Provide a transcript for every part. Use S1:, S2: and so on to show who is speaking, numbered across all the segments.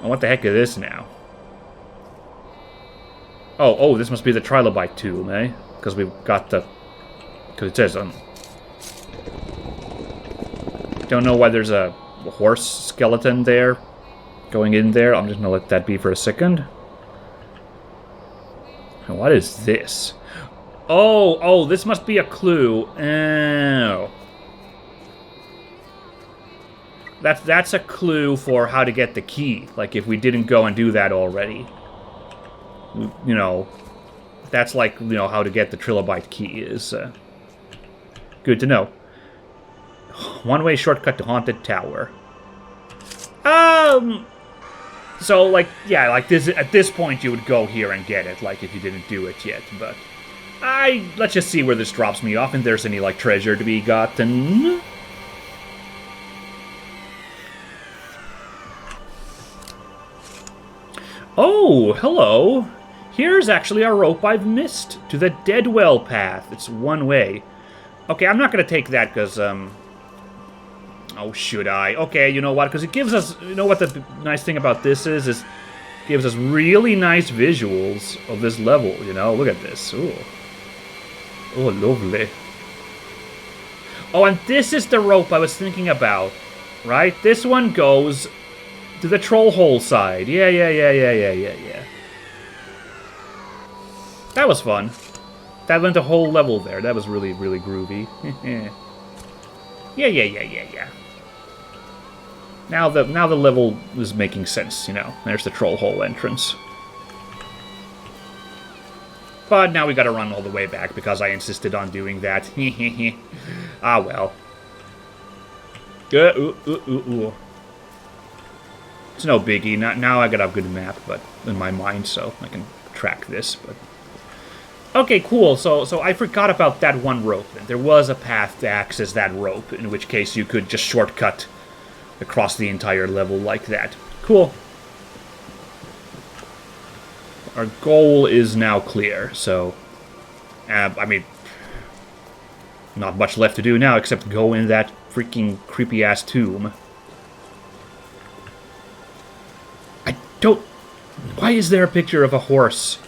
S1: Oh, what the heck is this now? Oh, this must be the trilobite tomb, eh? Because we've got the... Because it says... Don't know why there's a horse skeleton there. Going in there. I'm just gonna let that be for a second. What is this? Oh, this must be a clue. Oh. That's a clue for how to get the key. Like, if we didn't go and do that already. You know, that's like, you know, how to get the trilobite key is good to know. One-way shortcut to Haunted Tower. So, like, yeah, like, this at this point you would go here and get it, like, if you didn't do it yet, but... let's just see where this drops me off, and there's any, like, treasure to be gotten. Oh, hello! Here's actually a rope I've missed to the Deadwell path. It's one way. Okay, I'm not gonna take that, because, oh, should I? Okay, you know what? Because it gives us... You know what the nice thing about this is it gives us really nice visuals of this level, you know? Look at this. Ooh. Oh, lovely. Oh, and this is the rope I was thinking about, right? This one goes to the troll hole side. Yeah. That was fun. That went a whole level there. That was really, really groovy. Yeah. Now the level is making sense, you know. There's the troll hole entrance. But now we gotta run all the way back because I insisted on doing that. Ah, well. Ooh. It's no biggie. Now I got a good map, but in my mind, so I can track this. But okay, cool. So I forgot about that one rope. There was a path to access that rope, in which case you could just shortcut across the entire level like that. Cool. Our goal is now clear, so... I mean... Not much left to do now except go in that freaking creepy-ass tomb. I don't... Why is there a picture of a horse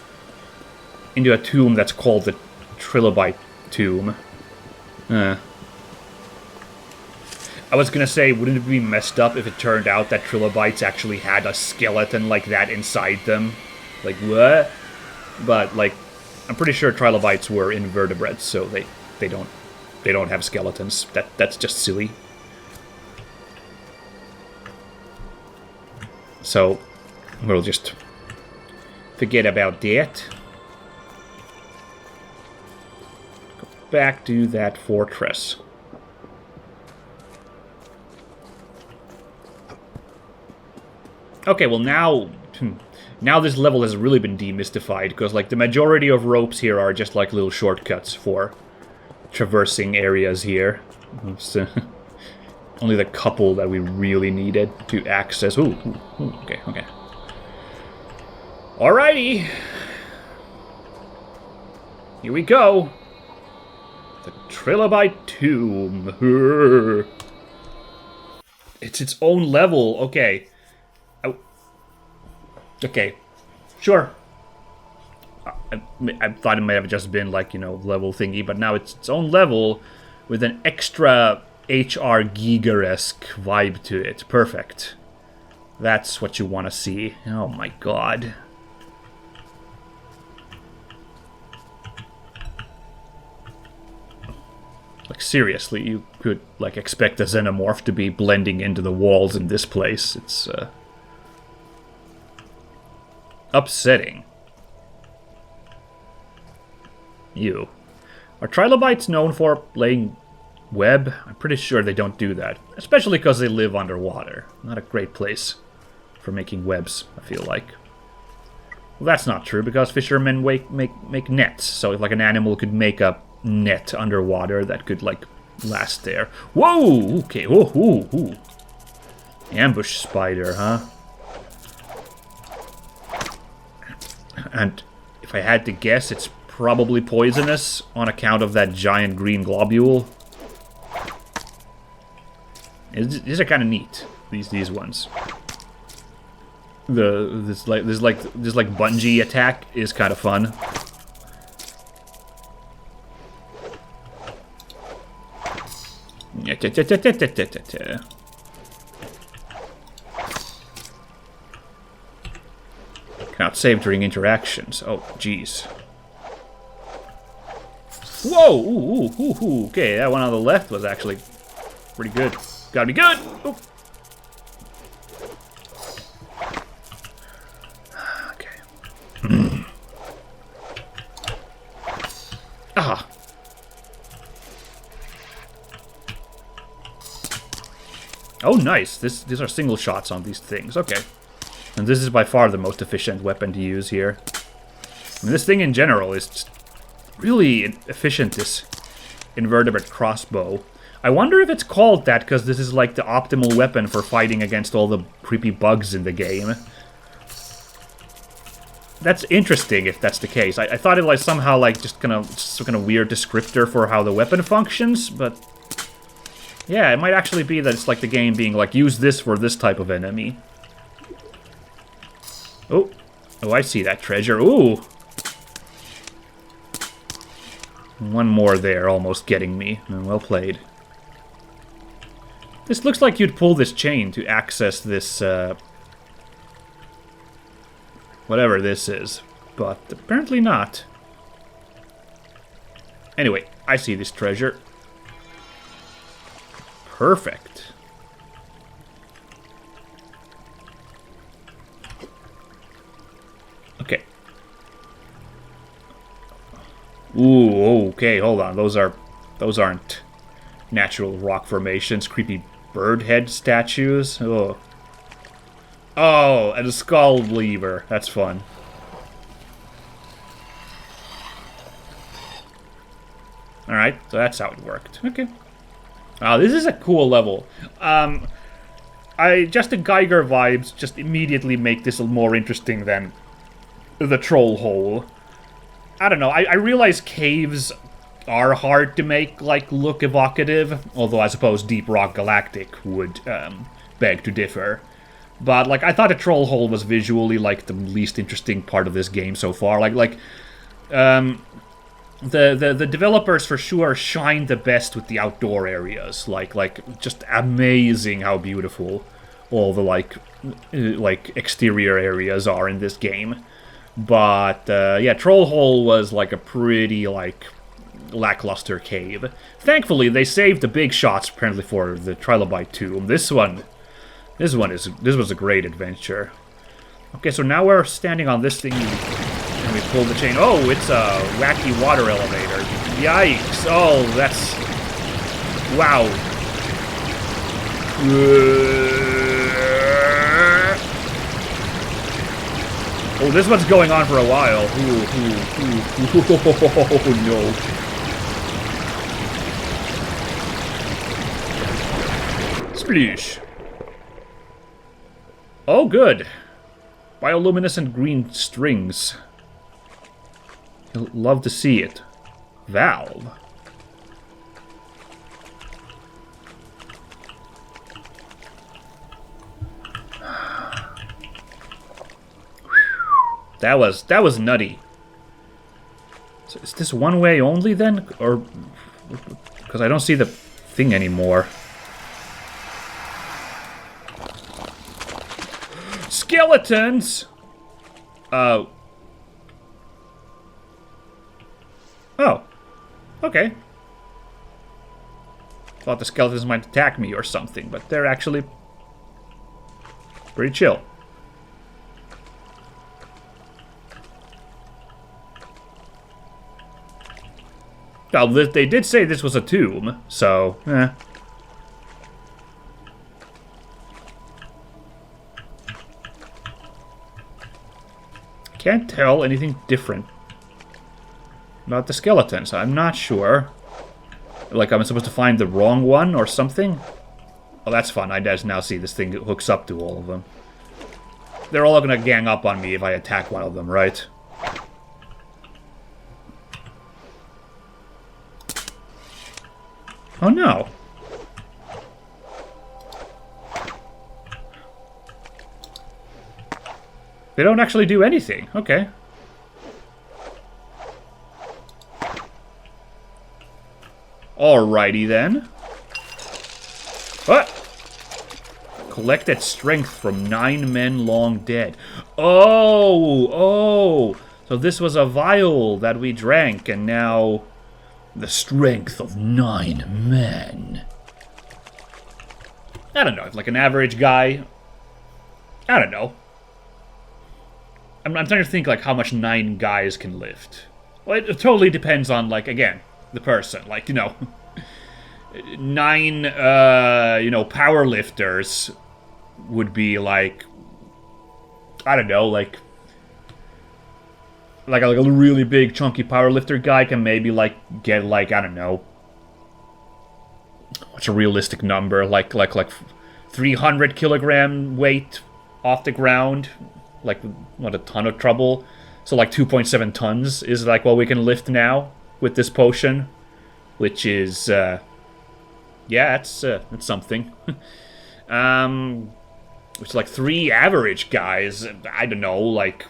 S1: into a tomb that's called the Trilobite tomb? I was gonna say, wouldn't it be messed up if it turned out that trilobites actually had a skeleton like that inside them? Like, what? But, like, I'm pretty sure trilobites were invertebrates, so they don't have skeletons. That's just silly. So, we'll just forget about that. Go back to that fortress. Okay, well now this level has really been demystified, because like the majority of ropes here are just like little shortcuts for traversing areas here. It's, only the couple that we really needed to access. Ooh, okay. Alrighty. Here we go. The Trilobite Tomb. It's its own level. Okay. Okay, sure. I thought it might have just been like, you know, level thingy, but now it's its own level with an extra HR Giger-esque vibe to it. Perfect. That's what you want to see. Oh my god. Like, seriously, you could, like, expect a xenomorph to be blending into the walls in this place. It's, upsetting. Ew. Are trilobites known for laying web? I'm pretty sure they don't do that. Especially because they live underwater. Not a great place for making webs, I feel like. Well, that's not true, because fishermen make nets. So if like an animal could make a net underwater that could like last there. Whoa! Okay, ooh. Ambush spider, huh? And if I had to guess, it's probably poisonous on account of that giant green globule. These are kind of neat, these ones. This bungee attack is kind of fun. Cannot save during interactions. Oh, jeez. Whoa! Ooh. Okay, that one on the left was actually pretty good. Gotta be good! Ooh. Okay. Ah! Oh, nice. These are single shots on these things. Okay. And this is by far the most efficient weapon to use here. I mean, this thing in general is just really efficient, this invertebrate crossbow. I wonder if it's called that because this is like the optimal weapon for fighting against all the creepy bugs in the game. That's interesting if that's the case. I thought it was somehow like just kind of weird descriptor for how the weapon functions, but yeah, it might actually be that it's like the game being like, use this for this type of enemy. Oh, I see that treasure. Ooh. One more there, almost getting me. Well played. This looks like you'd pull this chain to access this, whatever this is. But apparently not. Anyway, I see this treasure. Perfect. Okay. Ooh, okay, hold on. Those aren't natural rock formations. Creepy bird head statues. Oh. Oh, and a skull lever. That's fun. Alright, so that's how it worked. Okay. Oh, this is a cool level. Just the Geiger vibes just immediately make this more interesting than the troll hole. I don't know, I realize caves are hard to make, like, look evocative, although I suppose Deep Rock Galactic would, beg to differ. But, like, I thought a troll hole was visually, like, the least interesting part of this game so far. The developers for sure shine the best with the outdoor areas. Like, just amazing how beautiful all the, like exterior areas are in this game. But, yeah, Troll Hole was, like, a pretty, like, lackluster cave. Thankfully, they saved the big shots, apparently, for the Trilobite tomb. This was a great adventure. Okay, so now we're standing on this thing, and we pull the chain. Oh, it's a wacky water elevator. Yikes. Oh, that's... Wow. Oh, this one's going on for a while. Oh, no. Sploosh. Oh, good. Bioluminescent green strings. You'll love to see it. Valve. That was nutty. So is this one way only then? Or... because I don't see the thing anymore. Skeletons! Oh. Okay. Thought the skeletons might attack me or something, but they're actually pretty chill. Well, they did say this was a tomb, so, Can't tell anything different about the skeletons. I'm not sure. Like, I'm supposed to find the wrong one or something? Oh, that's fun. I just now see this thing that hooks up to all of them. They're all gonna gang up on me if I attack one of them, right? Oh, no. They don't actually do anything. Okay. Alrighty then. What? Collected strength from 9 men long dead. Oh! So this was a vial that we drank, and now... the strength of 9 men. I don't know, like an average guy... I don't know. I'm trying to think, like, how much 9 guys can lift. Well, it totally depends on, like, again, the person. Like, you know... 9, power lifters would be, like... I don't know, like a really big, chunky powerlifter guy can maybe, like, get, like, I don't know... what's a realistic number? Like 300 kilogram weight off the ground? Like, not a ton of trouble. So, like, 2.7 tons is, like, what we can lift now with this potion. Which is, yeah, it's something. Which is, like, 3 average guys. I don't know, like...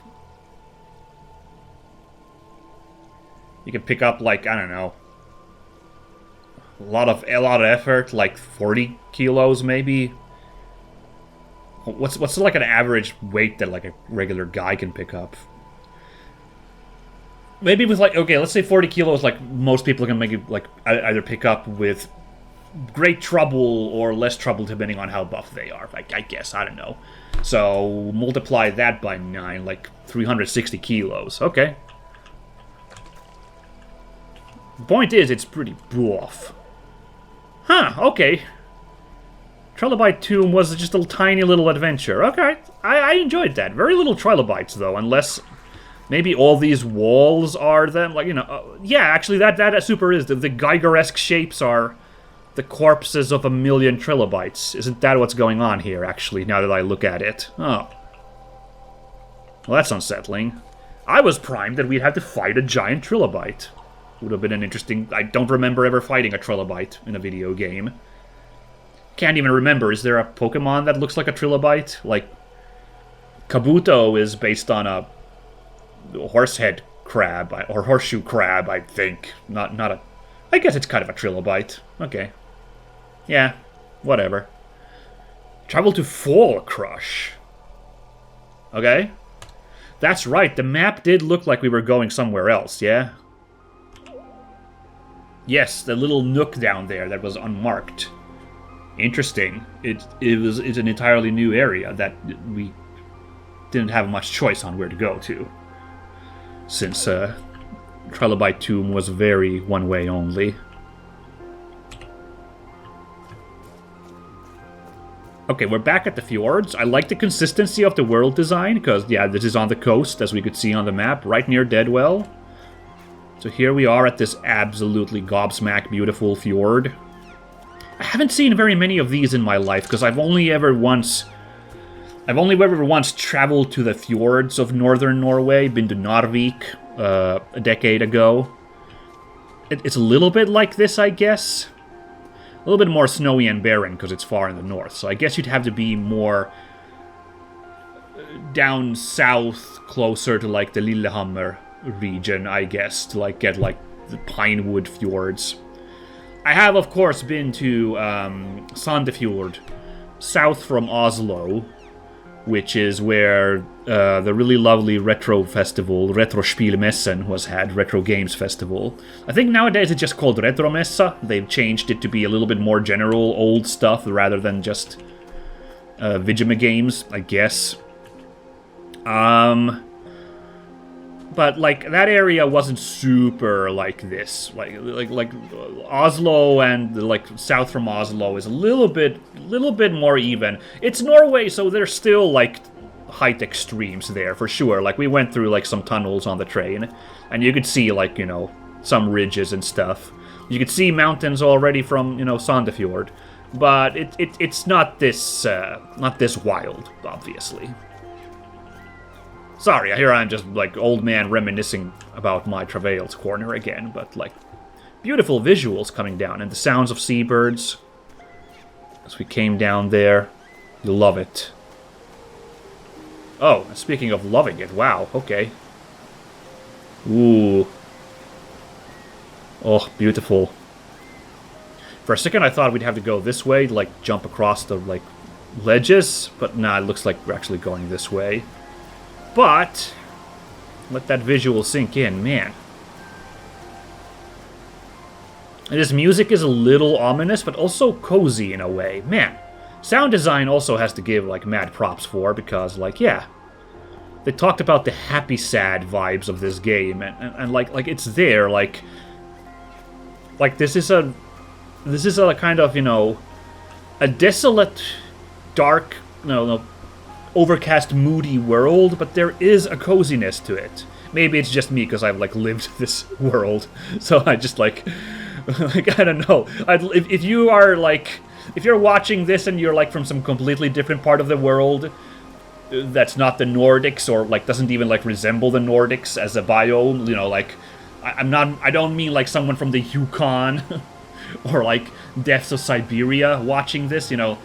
S1: you can pick up, like, I don't know... a lot of effort, like 40 kilos, maybe. What's like an average weight that like a regular guy can pick up? Maybe with like, okay, let's say 40 kilos, like most people can make it like either pick up with great trouble or less trouble depending on how buff they are. I guess, I don't know. So multiply that by 9, like 360 kilos. Okay. The point is, it's pretty buff. Huh, okay. Trilobitum was just a tiny little adventure. Okay, I enjoyed that. Very little trilobites, though, unless maybe all these walls are them. Like, you know, yeah, actually, that super is. The Geiger-esque shapes are the corpses of 1,000,000 trilobites. Isn't that what's going on here, actually, now that I look at it? Oh. Well, that's unsettling. I was primed that we'd have to fight a giant trilobite. Would have been an interesting... I don't remember ever fighting a trilobite in a video game. Can't even remember. Is there a Pokemon that looks like a trilobite? Like, Kabuto is based on a horsehead crab, or horseshoe crab, I think. Not a... I guess it's kind of a trilobite. Okay. Yeah, whatever. Travel to Fallcrush. Okay. That's right, the map did look like we were going somewhere else, yeah? Yes, the little nook down there that was unmarked. Interesting. It's an entirely new area that we didn't have much choice on where to go to. Since Trilobitum was very one-way only. Okay, we're back at the fjords. I like the consistency of the world design, because, yeah, this is on the coast, as we could see on the map, right near Deadwell. So here we are at this absolutely gobsmack beautiful fjord. I haven't seen very many of these in my life, because I've only ever once traveled to the fjords of northern Norway, been to Narvik a decade ago. It's a little bit like this, I guess. A little bit more snowy and barren, because it's far in the north. So I guess you'd have to be more down south, closer to, like, the Lillehammer region, I guess, to, like, get, like, the Pinewood fjords. I have, of course, been to Sandefjord, south from Oslo, which is where the really lovely retro festival, Retrospielmessen, was had, Retro Games Festival. I think nowadays it's just called Retromessa. They've changed it to be a little bit more general old stuff rather than just Vigima games, I guess. But, like, that area wasn't super like this. Like Oslo and, like, south from Oslo is a little bit more even. It's Norway, so there's still, like, height extremes there, for sure. Like, we went through, like, some tunnels on the train, and you could see, like, you know, some ridges and stuff. You could see mountains already from, you know, Sandefjord. But it's not this wild, obviously. Sorry, here I'm just, like, old man reminiscing about my travails corner again, but, like, beautiful visuals coming down, and the sounds of seabirds as we came down there. You love it. Oh, speaking of loving it, wow, okay. Ooh. Oh, beautiful. For a second I thought we'd have to go this way, like jump across the, like, ledges, but nah, it looks like we're actually going this way. But let that visual sink in, man. And this music is a little ominous, but also cozy in a way. Man, sound design also has to give, like, mad props for, because, like, yeah. They talked about the happy, sad vibes of this game, and like, it's there, like, this is a kind of, you know, a desolate, dark, no, overcast, moody world, but there is a coziness to it. Maybe it's just me, because I've, like, lived this world, so I just, like, like, I don't know. If you are, like, if you're watching this and you're, like, from some completely different part of the world that's not the Nordics, or, like, doesn't even, like, resemble the Nordics as a biome, you know, like, I don't mean, like, someone from the Yukon or, like, depths of Siberia watching this, you know.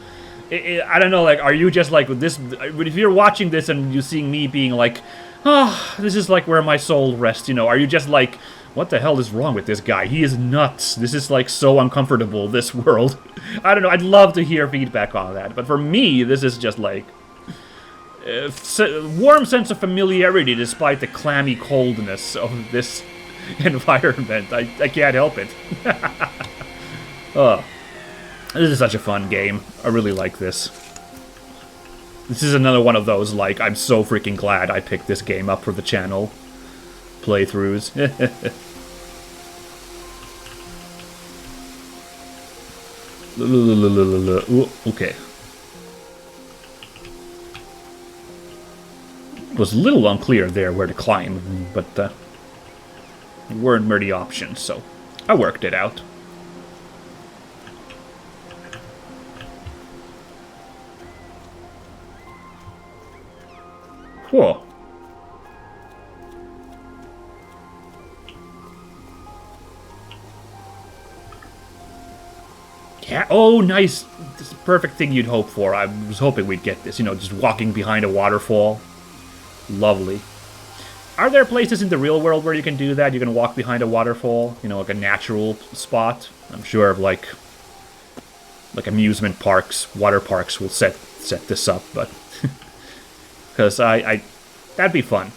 S1: I don't know, like, are you just, like, this, if you're watching this and you're seeing me being like, oh, this is, like, where my soul rests, you know, are you just, like, what the hell is wrong with this guy? He is nuts. This is, like, so uncomfortable, this world. I don't know, I'd love to hear feedback on that, but for me, this is just, like, warm sense of familiarity despite the clammy coldness of this environment. I can't help it. Oh, this is such a fun game. I really like this. This is another one of those, like, I'm so freaking glad I picked this game up for the channel playthroughs. Ooh, okay. It was a little unclear there where to climb, but weren't many options, so I worked it out. Whoa. Yeah, oh, nice. This is the perfect thing you'd hope for. I was hoping we'd get this, you know, just walking behind a waterfall. Lovely. Are there places in the real world where you can do that? You can walk behind a waterfall, you know, like a natural spot? I'm sure, like amusement parks, water parks will set this up, but because that'd be fun.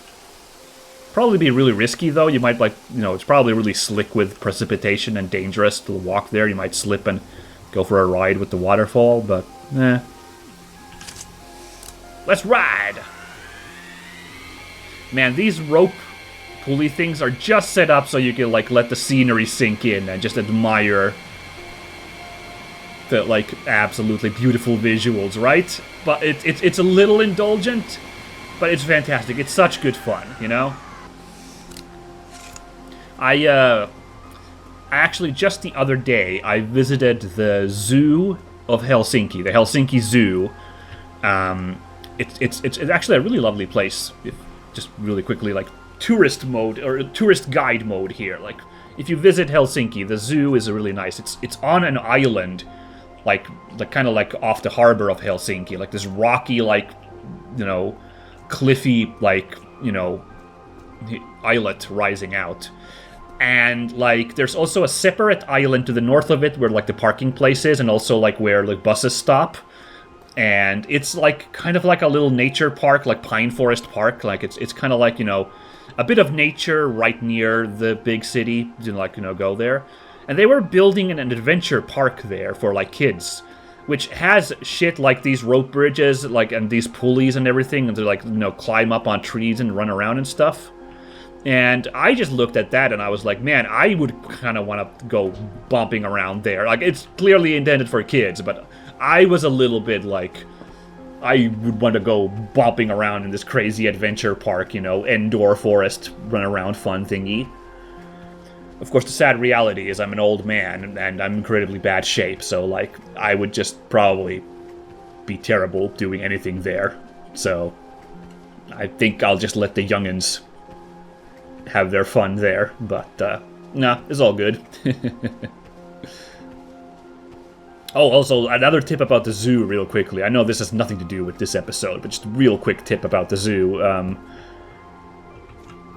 S1: Probably be really risky though. You might, like, you know, it's probably really slick with precipitation and dangerous to walk there. You might slip and go for a ride with the waterfall, but eh. Let's ride! Man, these rope pulley things are just set up so you can, like, let the scenery sink in and just admire the, like, absolutely beautiful visuals, right? But it's a little indulgent, but it's fantastic. It's such good fun, you know? I actually, just the other day, I visited the zoo of Helsinki, the Helsinki Zoo. It's actually a really lovely place. Just really quickly, like, tourist mode, or tourist guide mode here. Like, if you visit Helsinki, the zoo is really nice. It's on an island, like kind of like off the harbor of Helsinki, like this rocky, like, you know, cliffy, like, you know, islet rising out. And, like, there's also a separate island to the north of it where, like, the parking place is, and also, like, where, like, buses stop. And it's, like, kind of like a little nature park, like Pine Forest Park. Like, it's kind of like, you know, a bit of nature right near the big city, you know, like, you know, go there. And they were building an adventure park there for, like, kids, which has shit like these rope bridges, like, and these pulleys and everything, and to, like, you know, climb up on trees and run around and stuff. And I just looked at that and I was like, man, I would kind of want to go bumping around there. Like, it's clearly intended for kids, but I was a little bit like, I would want to go bumping around in this crazy adventure park, you know, indoor forest, run around fun thingy. Of course, the sad reality is I'm an old man and I'm in incredibly bad shape, so, like, I would just probably be terrible doing anything there. So I think I'll just let the youngins have their fun there, but nah, it's all good. Oh, also, another tip about the zoo, real quickly. I know this has nothing to do with this episode, but just a real quick tip about the zoo.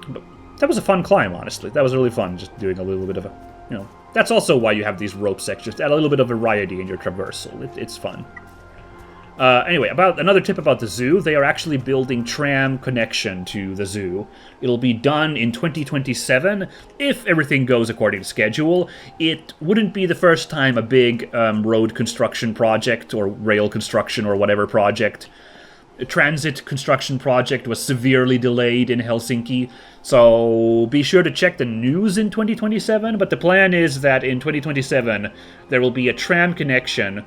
S1: But that was a fun climb, honestly. That was really fun, just doing a little bit of a, you know... That's also why you have these rope sections, to add a little bit of variety in your traversal. It's fun. Anyway, another tip about the zoo, they are actually building tram connection to the zoo. It'll be done in 2027, if everything goes according to schedule. It wouldn't be the first time a big road construction project, or rail construction, or whatever project, a transit construction project was severely delayed in Helsinki. So be sure to check the news in 2027, but the plan is that in 2027 there will be a tram connection,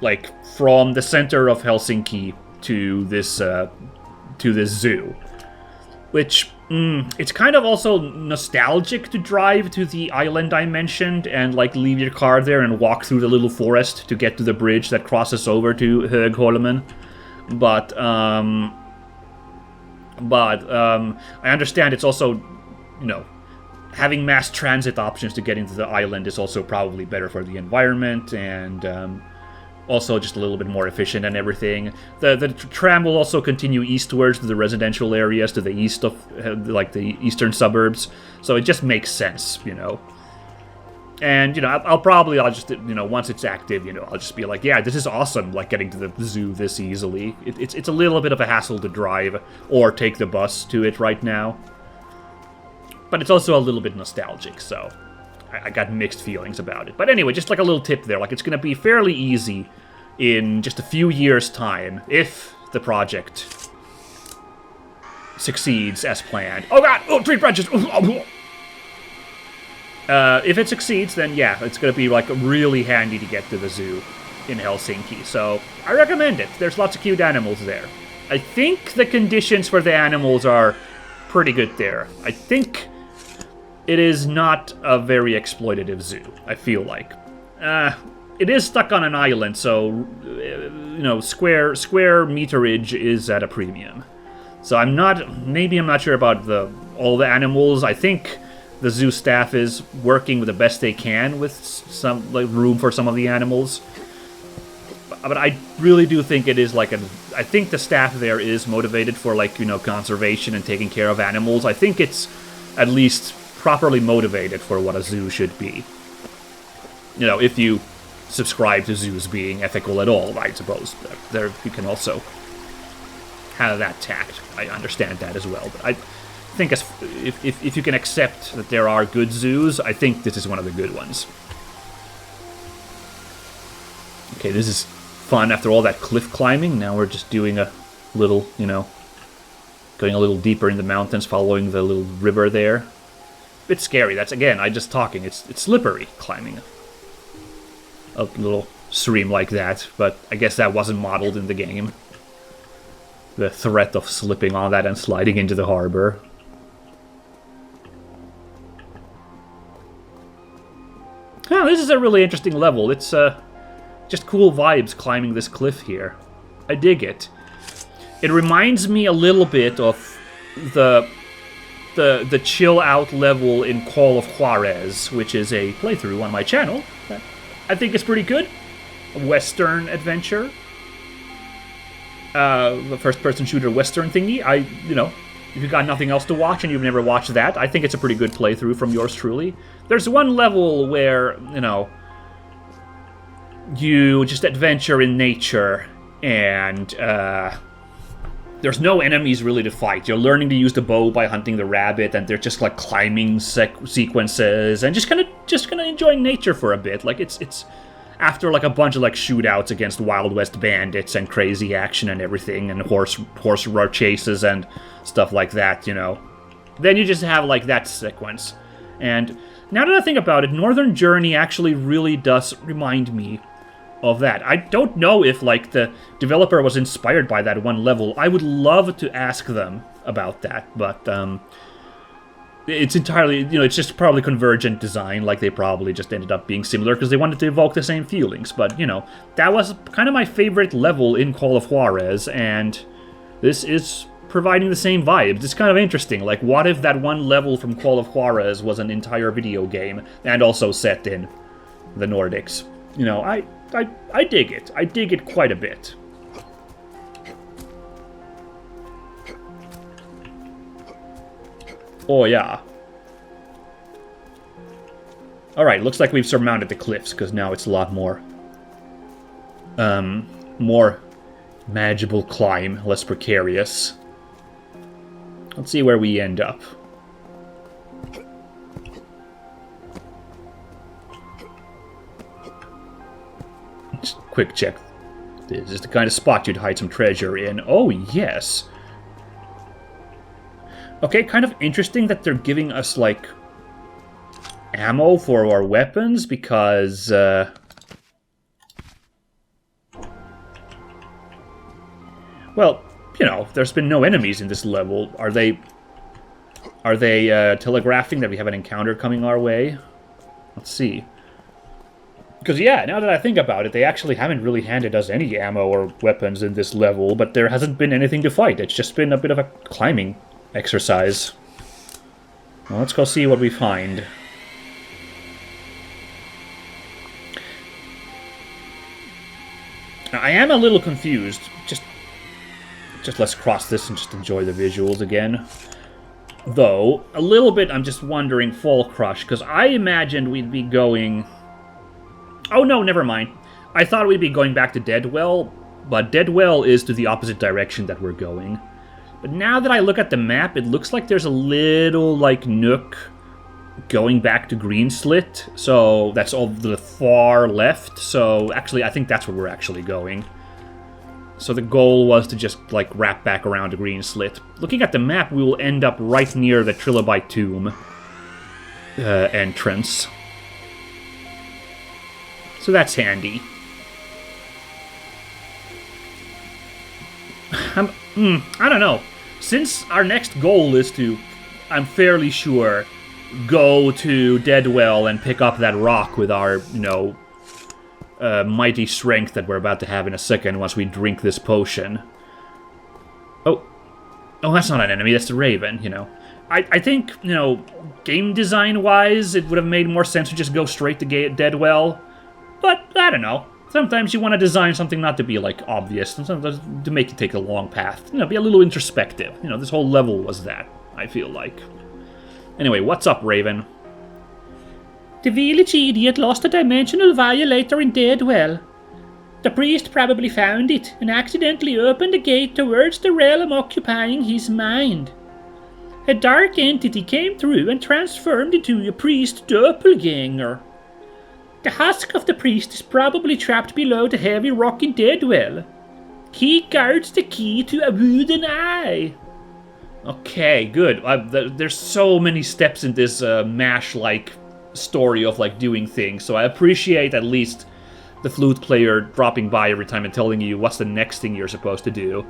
S1: like, from the center of Helsinki to this zoo. Which, it's kind of also nostalgic to drive to the island I mentioned and, like, leave your car there and walk through the little forest to get to the bridge that crosses over to Högholmen. But I understand it's also, you know, having mass transit options to get into the island is also probably better for the environment, and also just a little bit more efficient and everything. The tram will also continue eastwards to the residential areas to the east of, like, the eastern suburbs, so it just makes sense, you know. And, you know, I'll just, you know, once it's active, you know, I'll just be like, yeah, this is awesome, like, getting to the zoo this easily. It's a little bit of a hassle to drive or take the bus to it right now. But it's also a little bit nostalgic, so I got mixed feelings about it. But anyway, just like a little tip there, like, it's going to be fairly easy in just a few years' time, if the project succeeds as planned. Oh god! Oh, tree branches! If it succeeds, then yeah, it's going to be, like, really handy to get to the zoo in Helsinki. So I recommend it. There's lots of cute animals there. I think the conditions for the animals are pretty good there. I think it is not a very exploitative zoo, I feel like. It is stuck on an island, so, you know, square meterage is at a premium. So I'm not sure about all the animals. I think the zoo staff is working with the best they can with some, like, room for some of the animals. But I really do think it is, like, I think the staff there is motivated for, like, you know, conservation and taking care of animals. I think it's at least properly motivated for what a zoo should be. You know, if you subscribe to zoos being ethical at all, I suppose. There you can also have that tact. I understand that as well. But I think if you can accept that there are good zoos, I think this is one of the good ones. Okay, this is fun after all that cliff climbing. Now we're just doing a little, you know, going a little deeper in the mountains, following the little river there. Bit scary. That's, again, I just talking. It's slippery climbing a little stream like that, but I guess that wasn't modeled in the game. The threat of slipping on that and sliding into the harbor. Oh, this is a really interesting level. It's just cool vibes climbing this cliff here. I dig it. It reminds me a little bit of the chill out level in Call of Juarez, which is a playthrough on my channel that I think is pretty good. A Western adventure. The first-person shooter Western thingy. You know, if you've got nothing else to watch and you've never watched that, I think it's a pretty good playthrough from yours truly. There's one level where, you know, you just adventure in nature and there's no enemies really to fight. You're learning to use the bow by hunting the rabbit, and they're just like climbing sequences and just kind of enjoying nature for a bit. Like it's after like a bunch of like shootouts against Wild West bandits and crazy action and everything and horse chases and stuff like that, you know. Then you just have like that sequence. And now that I think about it, Northern Journey actually really does remind me of that. I don't know if like the developer was inspired by that one level. I would love to ask them about that, but it's entirely, you know, it's just probably convergent design, like they probably just ended up being similar because they wanted to evoke the same feelings. But, you know, that was kind of my favorite level in Call of Juarez, and this is providing the same vibes. It's kind of interesting. Like, what if that one level from Call of Juarez was an entire video game and also set in the Nordics? You know, I dig it. I dig it quite a bit. Oh, yeah. Alright, looks like we've surmounted the cliffs, because now it's a lot more... more manageable climb, less precarious. Let's see where we end up. Just quick check. This is the kind of spot you'd hide some treasure in. Oh, yes. Okay, kind of interesting that they're giving us, like, ammo for our weapons, because, well, you know, there's been no enemies in this level. Are they telegraphing that we have an encounter coming our way? Let's see. Because, yeah, now that I think about it, they actually haven't really handed us any ammo or weapons in this level, but there hasn't been anything to fight. It's just been a bit of a climbing exercise. Well, let's go see what we find. Now, I am a little confused. Just let's cross this and just enjoy the visuals again. Though, a little bit, I'm just wondering, Fallcrush, because I imagined we'd be going... Oh, no, never mind. I thought we'd be going back to Deadwell, but Deadwell is to the opposite direction that we're going. But now that I look at the map, it looks like there's a little, like, nook going back to Greenslit. So that's all the far left. So actually, I think that's where we're actually going. So the goal was to just, like, wrap back around to Greenslit. Looking at the map, we will end up right near the Trilobitum entrance. So that's handy. I don't know. Since our next goal is to, I'm fairly sure, go to Deadwell and pick up that rock with our, you know, mighty strength that we're about to have in a second once we drink this potion. Oh, that's not an enemy, that's the Raven, you know. I think, you know, game design-wise, it would have made more sense to just go straight to Deadwell. But, I don't know. Sometimes you want to design something not to be, like, obvious, and sometimes to make it take a long path. You know, be a little introspective. You know, this whole level was that, I feel like. Anyway, what's up, Raven?
S2: The village idiot lost a dimensional violator in Deadwell. The priest probably found it and accidentally opened the gate towards the realm occupying his mind. A dark entity came through and transformed into a priest doppelganger. The husk of the priest is probably trapped below the heavy rock in Deadwell. He guards the key to a wooden eye.
S1: Okay, good. There's so many steps in this MASH-like story of, like, doing things, so I appreciate at least the flute player dropping by every time and telling you what's the next thing you're supposed to do.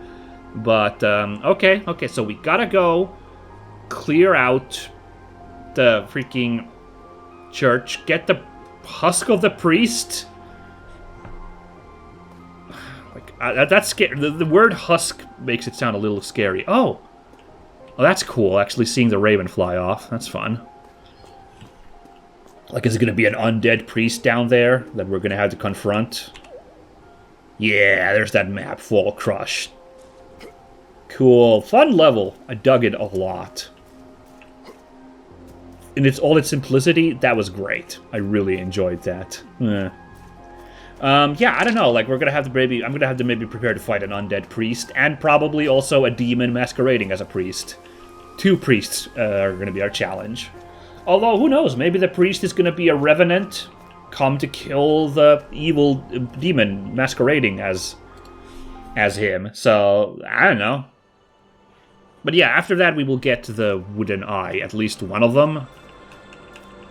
S1: But, okay, so we gotta go clear out the freaking church, get the husk of the priest. Like, that's scary. The word husk makes it sound a little scary. Oh, that's cool, actually seeing the raven fly off. That's fun. Like, is it going to be an undead priest down there that we're going to have to confront? Yeah, there's that map, Fallcrush. Cool. Fun level. I dug it a lot. In all its simplicity, that was great. I really enjoyed that. Yeah, I don't know. Like, we're going to have to maybe... I'm going to have to maybe prepare to fight an undead priest, and probably also a demon masquerading as a priest. 2 priests are going to be our challenge. Although, who knows? Maybe the priest is going to be a revenant come to kill the evil demon masquerading as him. So, I don't know. But yeah, after that we will get the wooden eye. At least one of them.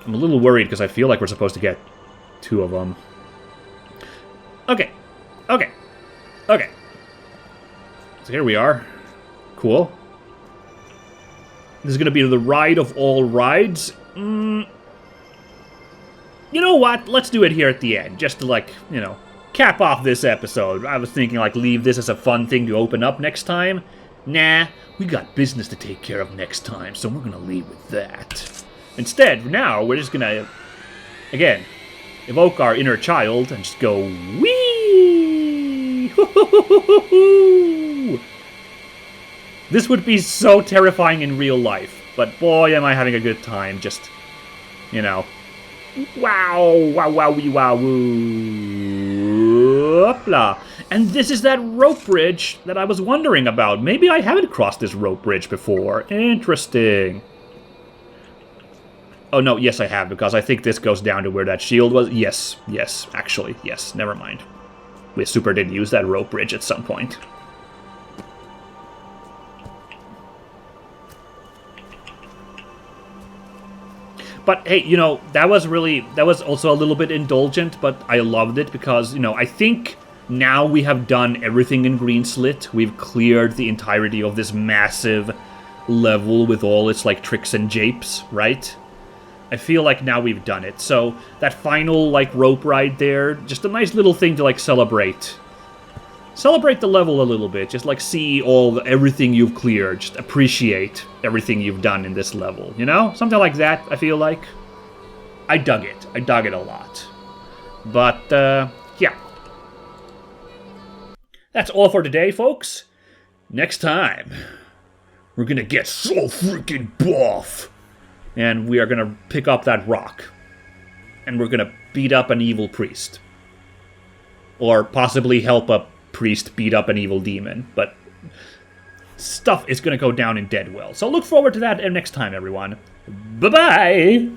S1: I'm a little worried because I feel like we're supposed to get 2 of them. Okay. So here we are. Cool. This is going to be the ride of all rides. You know what? Let's do it here at the end. Just to, like, you know, cap off this episode. I was thinking, like, leave this as a fun thing to open up next time. Nah, we got business to take care of next time, so we're going to leave with that. Instead, now, we're just going to, again, evoke our inner child and just go wee. This would be so terrifying in real life, but boy, am I having a good time. Just, you know, wow, wow, wow, wee, wow, woo, hoopla. And this is that rope bridge that I was wondering about. Maybe I haven't crossed this rope bridge before. Interesting. Oh, no, yes, I have, because I think this goes down to where that shield was. Yes, yes, actually, yes, never mind. We super did use that rope bridge at some point. But hey, you know, that was also a little bit indulgent, but I loved it because, you know, I think now we have done everything in Green Slit. We've cleared the entirety of this massive level with all its, like, tricks and japes, right? I feel like now we've done it. So that final, like, rope ride there, just a nice little thing to, like, celebrate. Celebrate the level a little bit. Just, like, see everything you've cleared. Just appreciate everything you've done in this level, you know? Something like that, I feel like. I dug it. I dug it a lot. But, yeah. That's all for today, folks. Next time, we're gonna get so freaking buff. And we are gonna pick up that rock. And we're gonna beat up an evil priest. Or possibly help a priest beat up an evil demon. But stuff is gonna go down in Deadwell. So look forward to that next time, everyone. Bye-bye!